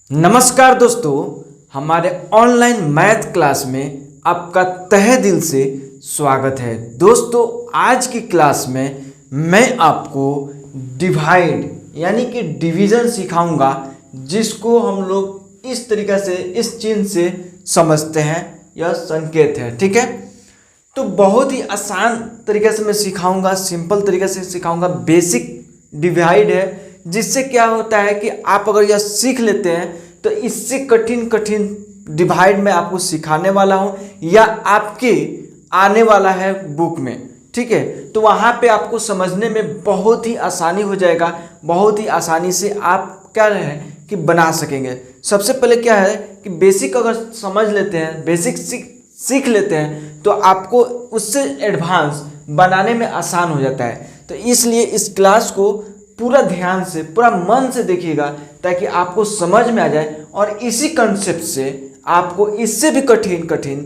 नमस्कार दोस्तों, हमारे ऑनलाइन मैथ क्लास में आपका तहे दिल से स्वागत है। दोस्तों, आज की क्लास में मैं आपको डिवाइड यानी कि डिवीज़न सिखाऊंगा, जिसको हम लोग इस तरीक़े से इस चिन्ह से समझते हैं। यह संकेत है, ठीक है। तो बहुत ही आसान तरीके से मैं सिखाऊंगा, सिंपल तरीके से सिखाऊंगा। बेसिक डिवाइड है, जिससे क्या होता है कि आप अगर यह सीख लेते हैं तो इससे कठिन कठिन डिवाइड मैं आपको सिखाने वाला हूं या आपके आने वाला है बुक में, ठीक है। तो वहां पे आपको समझने में बहुत ही आसानी हो जाएगा, बहुत ही आसानी से आप क्या है कि बना सकेंगे। सबसे पहले क्या है कि बेसिक अगर समझ लेते हैं, बेसिक सीख लेते हैं तो आपको उससे एडवांस बनाने में आसान हो जाता है। तो इसलिए इस क्लास को पूरा ध्यान से, पूरा मन से देखिएगा, ताकि आपको समझ में आ जाए और इसी कंसेप्ट से आपको इससे भी कठिन कठिन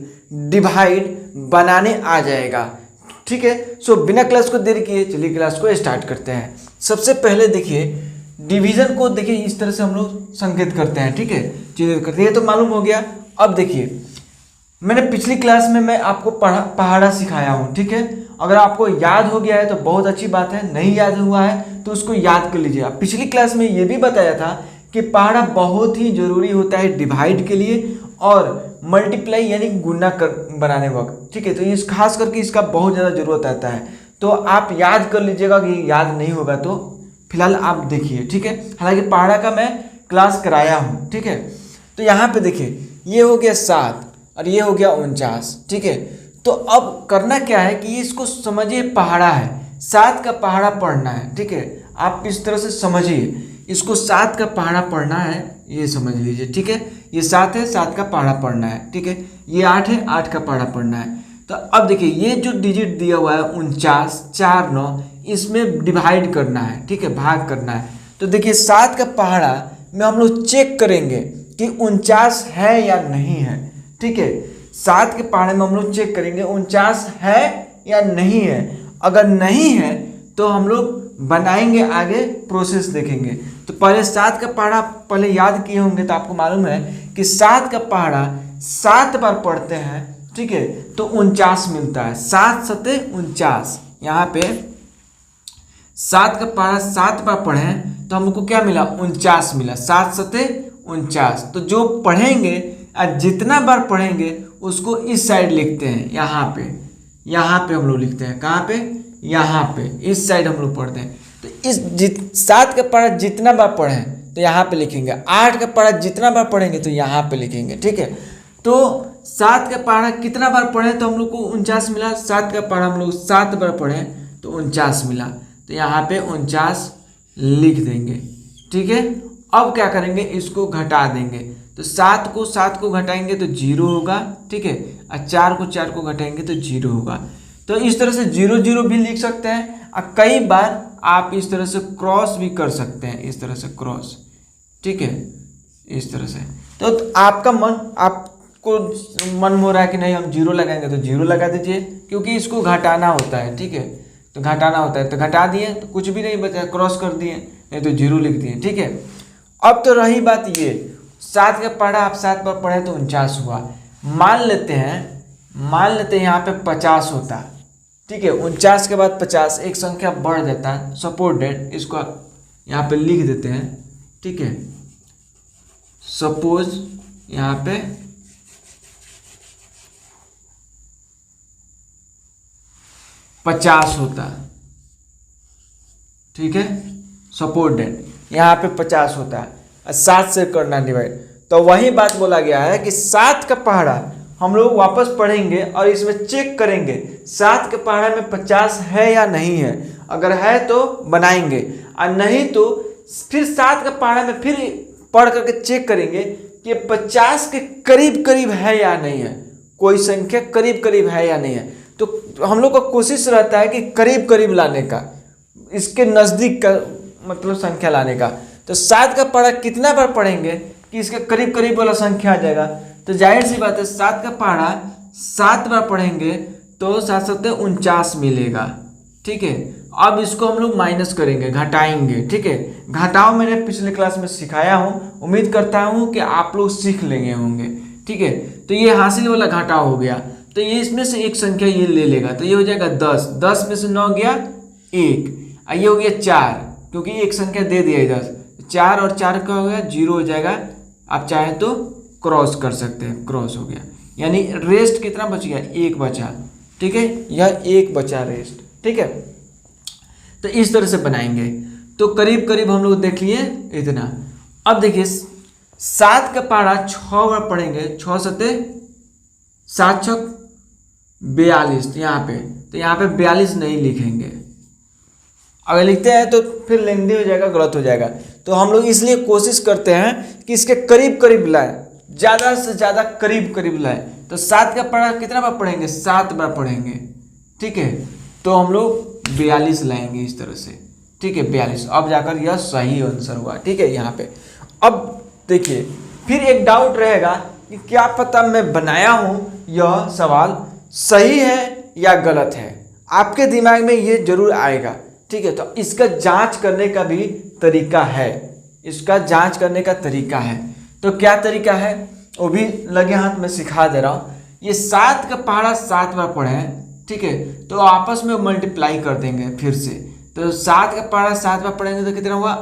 डिवाइड बनाने आ जाएगा, ठीक है। सो बिना क्लास को देर किए चलिए क्लास को स्टार्ट करते हैं। सबसे पहले देखिए, डिवीजन को देखिए इस तरह से हम लोग संकेत करते हैं, ठीक है। चलिए करते हैं, ये तो मालूम हो गया। अब देखिए, मैंने पिछली क्लास में मैं आपको पहाड़ा सिखाया हूँ, ठीक है। अगर आपको याद हो गया है तो बहुत अच्छी बात है, नहीं याद हुआ है तो उसको याद कर लीजिए। पिछली क्लास में ये भी बताया था कि पहाड़ा बहुत ही जरूरी होता है डिवाइड के लिए और मल्टीप्लाई यानी गुना कर बनाने वक्त, ठीक है। तो इस खास करके इसका बहुत ज़्यादा जरूरत आता है, तो आप याद कर लीजिएगा। कि याद नहीं होगा तो फिलहाल आप देखिए, ठीक है। हालांकि पहाड़ा का मैं क्लास कराया हूँ, ठीक है। तो यहाँ पे देखिए, ये हो गया 7 और ये हो गया 49, ठीक है। तो अब करना क्या है कि इसको समझिए, पहाड़ा है, 7 का पहाड़ा पढ़ना है, ठीक है। आप इस तरह से समझिए, इसको 7 का पहाड़ा पढ़ना है, ये समझ लीजिए, ठीक है। ये 7 है, 7 का पहाड़ा पढ़ना है, ठीक है। ये 8 है, 8 का पहाड़ा पढ़ना है। तो अब देखिए, ये जो डिजिट दिया हुआ है 49, 4, 9, इसमें डिवाइड करना है, ठीक है, भाग करना है। तो देखिए, 7 का पहाड़ा में हम लोग चेक करेंगे कि 49 है या नहीं है, ठीक है। 7 के पहाड़े में हम लोग चेक करेंगे 49 है या नहीं है। अगर नहीं है तो हम लोग बनाएंगे, आगे प्रोसेस देखेंगे। तो पहले 7 का पहाड़ा पहले याद किए होंगे, तो आपको मालूम है कि 7 का पहाड़ा 7 बार पढ़ते हैं, ठीक है, तो 49 मिलता है। 7 सते 49, यहाँ पे 7 का पहाड़ा 7 बार पढ़ें तो हमको क्या मिला, 49 मिला। 7 सते 49। तो जो पढ़ेंगे और जितना बार पढ़ेंगे उसको इस साइड लिखते हैं, यहाँ पे हम लोग लिखते हैं। कहाँ पे? यहाँ पे, इस साइड हम लोग पढ़ते हैं। तो इस 7 का पढ़ा जितना बार पढ़ें तो यहाँ पे लिखेंगे, 8 का पढ़ा जितना बार पढ़ेंगे तो यहाँ पे लिखेंगे, ठीक है। तो 7 का पढ़ा कितना बार पढ़ें तो हम लोग को 49 मिला। 7 का पढ़ा हम लोग 7 बार पढ़ें तो 49 मिला, तो यहाँ पे 49 लिख देंगे, ठीक है। अब क्या करेंगे, इसको घटा देंगे। तो 7 को घटाएंगे तो 0 होगा, ठीक है। और 4 को घटाएंगे तो 0 होगा। तो इस तरह से 0 0 भी लिख सकते हैं, और कई बार आप इस तरह से क्रॉस भी कर सकते हैं, इस तरह से क्रॉस, ठीक है, इस तरह से। तो आपका आपको मन हो रहा है कि नहीं हम 0 लगाएंगे तो 0 लगा दीजिए, क्योंकि इसको घटाना होता है, ठीक है। तो घटाना होता है तो घटा दिए, तो कुछ भी नहीं बचा, क्रॉस कर दिए, नहीं तो 0 लिख दिए, ठीक है। अब तो रही बात ये, 7 का पढ़ा आप 7 बार पढ़े तो 49 हुआ। मान लेते हैं यहाँ पे 50 होता, ठीक है। 49 के बाद 50, एक संख्या बढ़ जाता है, सपोर्टेड, इसको यहाँ पे लिख देते हैं, ठीक है। सपोज यहाँ पे 50 होता, ठीक है, सपोर्टेड, यहाँ पे 50 होता है। 7 से करना डिवाइड, तो वही बात बोला गया है कि 7 का पहाड़ा हम लोग वापस पढ़ेंगे और इसमें चेक करेंगे 7 के पहाड़े में 50 है या नहीं है। अगर है तो बनाएंगे, और नहीं तो फिर 7 का पहाड़े में फिर पढ़ करके चेक करेंगे कि 50 के करीब करीब है या नहीं है, कोई संख्या करीब करीब है या नहीं है। तो हम लोग का कोशिश रहता है कि करीब करीब लाने का, इसके नज़दीक का मतलब संख्या लाने का। तो 7 का पहाड़ा कितना बार पढ़ेंगे कि इसके करीब करीब वाला संख्या आ जाएगा। तो जाहिर सी बात है, 7 का पहाड़ा 7 बार पढ़ेंगे तो 7 7 49 मिलेगा, ठीक है। अब इसको हम लोग माइनस करेंगे, घटाएंगे। ठीक है, घटाओ मैंने पिछले क्लास में सिखाया हूँ, उम्मीद करता हूँ कि आप लोग सीख लेंगे होंगे। ठीक है, तो ये हासिल वाला घटाव हो गया, तो ये इसमें से एक संख्या ये ले लेगा, तो ये हो जाएगा 10। 10 में से 9 गया 1, ये हो गया 4, क्योंकि एक संख्या दे दिया इधर। 4 और 4 का हो गया 0 हो जाएगा। आप चाहे तो क्रॉस कर सकते हैं, क्रॉस हो गया, यानी रेस्ट कितना बच गया, 1 बचा। ठीक है, यह 1 बचा रेस्ट। ठीक है, तो इस तरह से बनाएंगे। तो करीब करीब हम लोग देख लिए इतना। अब देखिए 7 का पहाड़ा 6 बार पढ़ेंगे, 6 सते 7 छक 42, यहाँ पे 42 नहीं लिखेंगे। अगर लिखते हैं तो फिर लेंदी हो जाएगा, गलत हो जाएगा। तो हम लोग इसलिए कोशिश करते हैं कि इसके करीब करीब लाए, ज़्यादा से ज़्यादा करीब करीब लाए। तो 7 का पढ़ा कितना बार पढ़ेंगे, 7 बार पढ़ेंगे। ठीक है, तो हम लोग 42 लाएंगे इस तरह से। ठीक है, 42। अब जाकर यह सही आंसर हुआ। ठीक है, यहाँ पे अब देखिए फिर एक डाउट रहेगा कि क्या पता मैं बनाया हूँ यह सवाल सही है या गलत है, आपके दिमाग में ये जरूर आएगा। ठीक है, तो इसका जांच करने का भी तरीका है, इसका जांच करने का तरीका है। तो क्या तरीका है वो भी लगे हाथ में सिखा दे रहा हूँ। ये 7 का पहाड़ा 7 बार पढ़े हैं। ठीक है, तो आपस में मल्टीप्लाई कर देंगे फिर से। तो 7 का पहाड़ा 7 बार पढ़ेंगे तो कितना हुआ,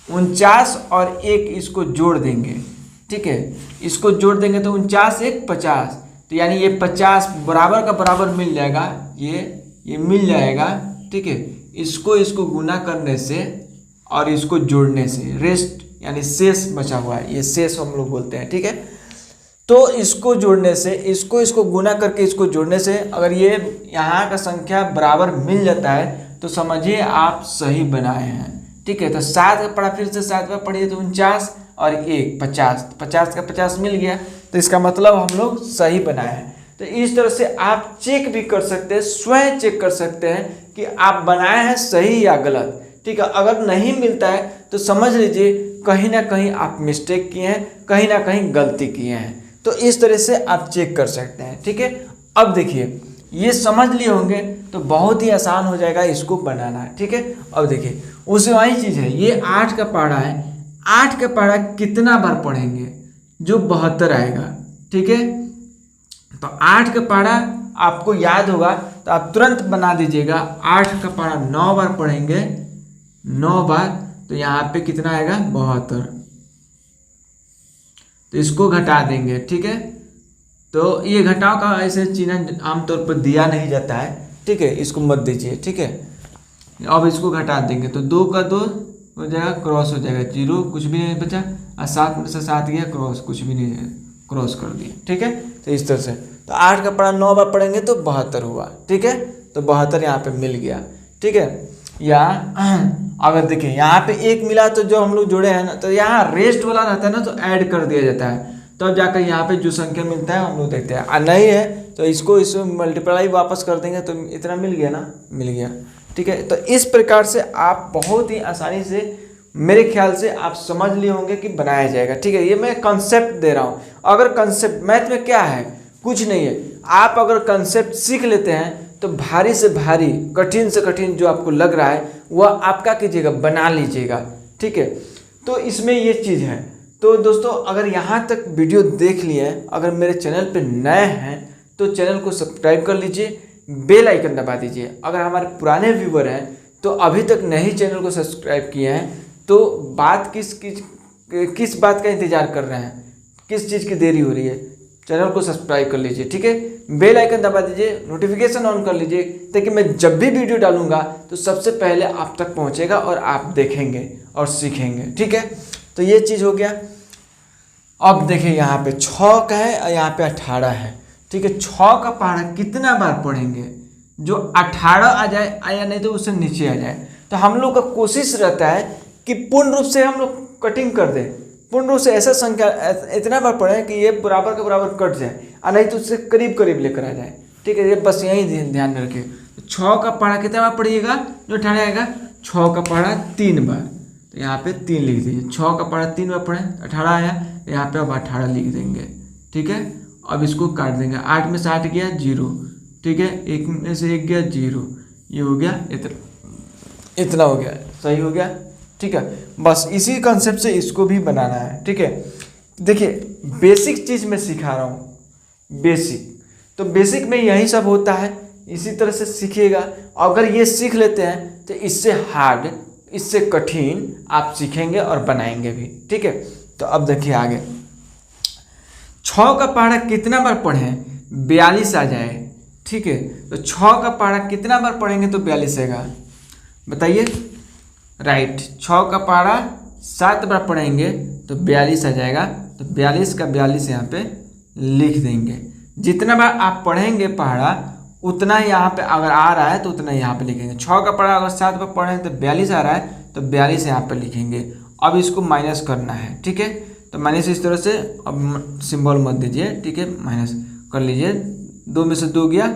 49 और 1 इसको जोड़ देंगे। ठीक है, इसको जोड़ देंगे तो 49 1 50, तो यानी ये 50 बराबर का बराबर मिल जाएगा, ये मिल जाएगा। ठीक है, इसको गुना करने से और इसको जोड़ने से रेस्ट यानी शेष बचा हुआ है, ये शेष हम लोग बोलते हैं। ठीक है, तो इसको जोड़ने से, इसको गुना करके इसको जोड़ने से अगर ये यहाँ का संख्या बराबर मिल जाता है तो समझिए आप सही बनाए हैं। ठीक है, तो 7 का पढ़ा फिर से 7 बार पढ़िए तो 49 और 1 50, 50 का 50 मिल गया, तो इसका मतलब हम लोग सही बनाए हैं। तो इस तरह से आप चेक भी कर सकते हैं, स्वयं चेक कर सकते हैं कि आप बनाए हैं सही या गलत। ठीक है, अगर नहीं मिलता है तो समझ लीजिए कहीं ना कहीं आप मिस्टेक किए हैं, कहीं ना कहीं गलती किए हैं। तो इस तरह से आप चेक कर सकते हैं। ठीक है, अब देखिए ये समझ लिए होंगे तो बहुत ही आसान हो जाएगा इसको बनाना। ठीक है, अब देखिए उसे वही चीज़ है, ये 8 का पहाड़ा है, 8 का पहाड़ा कितना बार पढ़ेंगे, जो 72 आएगा। ठीक है, तो 8 का पहाड़ा आपको याद होगा तो आप तुरंत बना दीजिएगा। 8 का पहाड़ा 9 बार पढ़ेंगे, 9 बार, तो यहाँ पे कितना आएगा, 72। तो इसको घटा देंगे। ठीक है, तो ये घटाव का ऐसे चिन्ह आमतौर पर दिया नहीं जाता है। ठीक है, इसको मत दीजिए। ठीक है, अब इसको घटा देंगे तो 2 का 2 हो जाएगा, क्रॉस हो जाएगा, 0 कुछ भी नहीं बचा, और 7 में से 7 गया, क्रॉस कुछ भी नहीं है, क्रॉस कर दिया। ठीक है, तो इस तरह से तो 8 का पढ़ा 9 बार पढ़ेंगे तो 72 हुआ। ठीक है, तो 72 यहाँ पे मिल गया। ठीक है, या अगर देखिए यहाँ पे 1 मिला तो जो हम लोग जोड़े हैं ना, तो यहाँ रेस्ट वाला रहता है ना, तो ऐड कर दिया जाता है, तब तो जाकर यहाँ पे जो संख्या मिलता है हम लोग देखते हैं। और नहीं है तो इसको मल्टीप्लाई वापस कर देंगे तो इतना मिल गया ना, मिल गया। ठीक है, तो इस प्रकार से आप बहुत ही आसानी से, मेरे ख्याल से आप समझ लिए होंगे कि बनाया जाएगा। ठीक है, ये मैं कंसेप्ट दे रहा हूँ। अगर कंसेप्ट मैथ में क्या है, कुछ नहीं है, आप अगर कंसेप्ट सीख लेते हैं तो भारी से भारी, कठिन से कठिन जो आपको लग रहा है वह आप क्या कीजिएगा, बना लीजिएगा। ठीक है, तो इसमें ये चीज़ है। तो दोस्तों अगर यहाँ तक वीडियो देख लिए, अगर मेरे चैनल पे नए हैं तो चैनल को सब्सक्राइब कर लीजिए, बेल आइकन दबा दीजिए। अगर हमारे पुराने व्यूवर हैं तो अभी तक नहीं चैनल को सब्सक्राइब किए हैं तो बात किस बात का इंतज़ार कर रहे हैं, किस चीज़ की देरी हो रही है, चैनल को सब्सक्राइब कर लीजिए। ठीक है, बेल आइकन दबा दीजिए, नोटिफिकेशन ऑन कर लीजिए, ताकि मैं जब भी वीडियो डालूंगा तो सबसे पहले आप तक पहुंचेगा और आप देखेंगे और सीखेंगे। ठीक है, तो ये चीज़ हो गया। अब देखिए यहाँ पे 6 का है और यहाँ पे 18 है। ठीक है, 6 का पहाड़ा कितना बार पढ़ेंगे, जो 18 आ जाए या नहीं तो उससे नीचे आ जाए। तो हम लोग का कोशिश रहता है कि पूर्ण रूप से हम लोग कटिंग कर दें, पूर्ण रूप से ऐसा संख्या इतना बार पढ़ें कि ये बराबर का बराबर कट जाए, और नहीं तो उससे करीब करीब लेकर आ जाए। ठीक है, ये बस यही ध्यान रखिए। तो 6 का पहाड़ा कितना बार पढ़िएगा, जो 18 आएगा, 6 का पहाड़ा 3 बार, तो यहाँ पे 3 लिख दीजिए। 6 का पहाड़ा 3 बार पढ़ें, 18 आया, तो यहाँ पे अब 18 लिख देंगे। ठीक है, अब इसको काट देंगे, 8 में से 8 गया 0। ठीक है, 1 में से 1 गया 0, ये हो गया, इतना हो गया, सही हो गया। ठीक है, बस इसी कंसेप्ट से इसको भी बनाना है। ठीक है, देखिए बेसिक चीज़ मैं सिखा रहा हूँ, बेसिक, तो बेसिक में यही सब होता है, इसी तरह से सीखिएगा। अगर ये सीख लेते हैं तो इससे हार्ड, इससे कठिन आप सीखेंगे और बनाएंगे भी। ठीक है, तो अब देखिए आगे, 6 का पहाड़ा कितना बार पढ़ें 42 आ जाए। ठीक है, तो 6 का पहाड़ा कितना बार पढ़ेंगे तो 42 आएगा, बताइए। राइट, 6 का पहाड़ा 7 बार पढ़ेंगे तो 42 आ जाएगा। तो 42 का 42 यहाँ पे लिख देंगे। जितना बार आप पढ़ेंगे पहाड़ा उतना यहाँ पे अगर आ रहा है तो उतना यहाँ पे लिखेंगे। 6 का पहाड़ा अगर 7 बार पढ़ें तो 42 आ रहा है तो 42 यहाँ पे लिखेंगे। अब इसको माइनस करना है। ठीक है, तो माइनस इस तरह से, अब सिंबल मत दीजिए। ठीक है, माइनस कर लीजिए। 2 में से 2 गया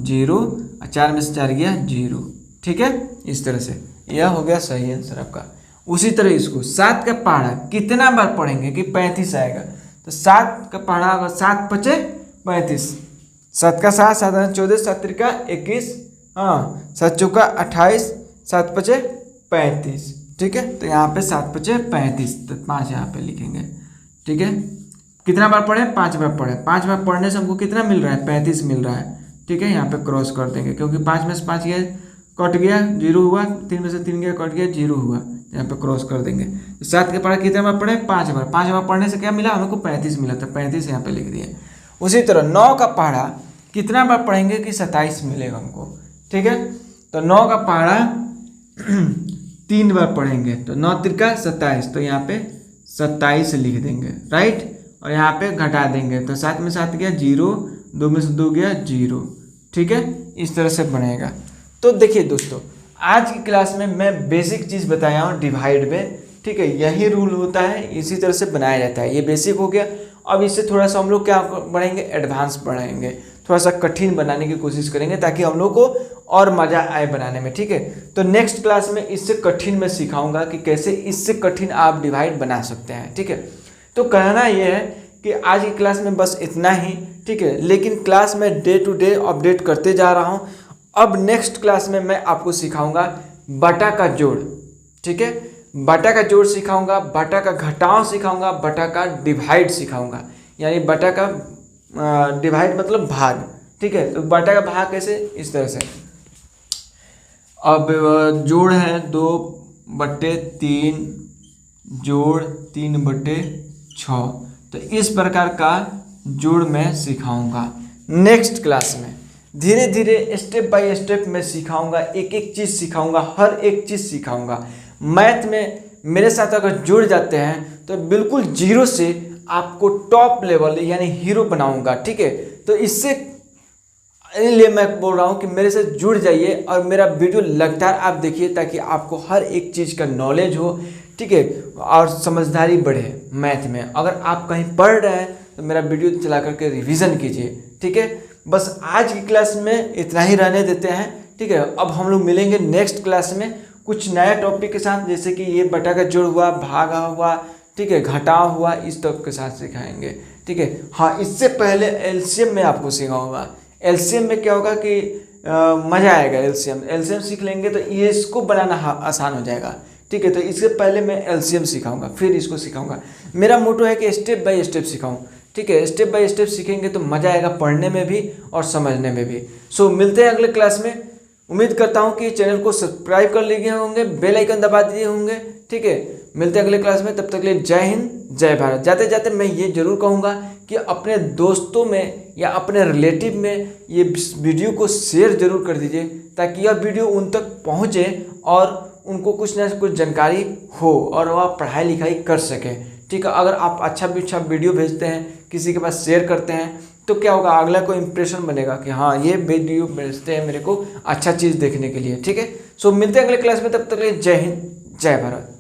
0, 4 में से 4 गया 0। ठीक है, इस तरह से यह हो गया सही आंसर आपका। उसी तरह इसको 7 का पहाड़ा कितना बार पढ़ेंगे कि 35 आएगा। तो 7 का पहाड़ा अगर 7 पचे 35, 7 का 7, 7 14, 7 त्रिका 21, हाँ 7 चौका 28, 7 पचे 35। ठीक है, तो यहाँ पे 7 पचे 35, तो 5 यहाँ पे लिखेंगे। ठीक है, कितना बार पढ़े 5 बार पढ़े, 5 बार पढ़ने से हमको कितना मिल रहा है 35 मिल रहा है। ठीक है, यहाँ पे क्रॉस कर देंगे क्योंकि 5 में से 5 गया कट गया 0 हुआ, 3 में से 3 गया कट गया 0 हुआ, यहाँ पे क्रॉस कर देंगे। 7 के पढ़ा कितने बार पढ़े 5 बार, 5 बार पढ़ने से क्या मिला हमको 35 मिला, तो 35 यहाँ पे लिख दिए। उसी तरह 9 का पहाड़ा कितना बार पढ़ेंगे कि 27 मिलेगा हमको। ठीक है, तो 9 का पहाड़ा 3 बार पढ़ेंगे तो 9 त्रिका 27, तो यहाँ पे 27 लिख देंगे। राइट, और यहाँ पे घटा देंगे तो 7 में 7 गया 0, 2 में से 2 गया 0। ठीक है, इस तरह से बनेगा। तो देखिए दोस्तों, आज की क्लास में मैं बेसिक चीज़ बताया हूँ डिवाइड में। ठीक है, यही रूल होता है, इसी तरह से बनाया जाता है। ये बेसिक हो गया। अब इससे थोड़ा सा हम लोग क्या बढ़ेंगे, एडवांस बढ़ाएंगे, थोड़ा सा कठिन बनाने की कोशिश करेंगे ताकि हम लोग को और मज़ा आए बनाने में। ठीक है, तो नेक्स्ट क्लास में इससे कठिन मैं सिखाऊंगा कि कैसे इससे कठिन आप डिवाइड बना सकते हैं। ठीक है, तो कहना यह है कि आज की क्लास में बस इतना ही। ठीक है, लेकिन क्लास में डे टू डे अपडेट करते जा रहा हूँ। अब नेक्स्ट क्लास में मैं आपको सिखाऊंगा बटा का जोड़। ठीक है, बटा का जोड़ सिखाऊंगा, बटा का घटाव सिखाऊंगा, बटा का डिवाइड सिखाऊंगा। यानी बटा का डिवाइड मतलब भाग। ठीक है, तो बटा का भाग कैसे, इस तरह से। अब जोड़ है 2/3 जोड़ 3/6, तो इस प्रकार का जोड़ मैं सिखाऊंगा। नेक्स्ट क्लास में धीरे धीरे स्टेप बाय स्टेप मैं सिखाऊंगा, एक एक चीज़ सिखाऊंगा, हर एक चीज़ सिखाऊंगा। मैथ में मेरे साथ अगर जुड़ जाते हैं तो बिल्कुल 0 से आपको टॉप लेवल यानी हीरो बनाऊंगा। ठीक है, तो इससे लिए मैं बोल रहा हूँ कि मेरे से जुड़ जाइए और मेरा वीडियो लगातार आप देखिए ताकि आपको हर एक चीज़ का नॉलेज हो। ठीक है, और समझदारी बढ़े मैथ में। अगर आप कहीं पढ़ रहे हैं तो मेरा वीडियो चला करके रिवीजन कीजिए। ठीक है, बस आज की क्लास में इतना ही रहने देते हैं। ठीक है, अब हम लोग मिलेंगे नेक्स्ट क्लास में कुछ नया टॉपिक के साथ, जैसे कि ये बटा का जोड़ हुआ, भागा हुआ, ठीक है, घटाव हुआ, इस टॉपिक के साथ सिखाएंगे। ठीक है, हाँ इससे पहले एलसीएम में आपको सिखाऊंगा। एलसीएम में क्या होगा कि मज़ा आएगा। एलसीएम सीख लेंगे तो ये इसको बनाना आसान हो जाएगा। ठीक है, तो इससे पहले मैं एलसीएम सिखाऊंगा, फिर इसको सिखाऊंगा। मेरा मोटो है कि स्टेप बाय स्टेप सिखाऊं। ठीक है, स्टेप बाय स्टेप सीखेंगे तो मज़ा आएगा पढ़ने में भी और समझने में भी। सो मिलते हैं अगले क्लास में। उम्मीद करता हूं कि चैनल को सब्सक्राइब कर लिए होंगे, बेल आइकन दबा दिए होंगे। ठीक है, मिलते हैं अगले क्लास में, तब तक के लिए जय हिंद जय भारत। जाते जाते मैं ये जरूर कहूँगा कि अपने दोस्तों में या अपने रिलेटिव में ये वीडियो को शेयर जरूर कर दीजिए ताकि यह वीडियो उन तक पहुँचे और उनको कुछ ना कुछ जानकारी हो और वह पढ़ाई लिखाई कर सकें। ठीक है, अगर आप अच्छा वीडियो भेजते हैं, किसी के पास शेयर करते हैं, तो क्या होगा, अगला को इम्प्रेशन बनेगा कि हाँ ये वीडियो भेजते हैं मेरे को अच्छा चीज़ देखने के लिए। ठीक है, सो मिलते हैं अगले क्लास में, तब तक के लिए जय हिंद जय भारत।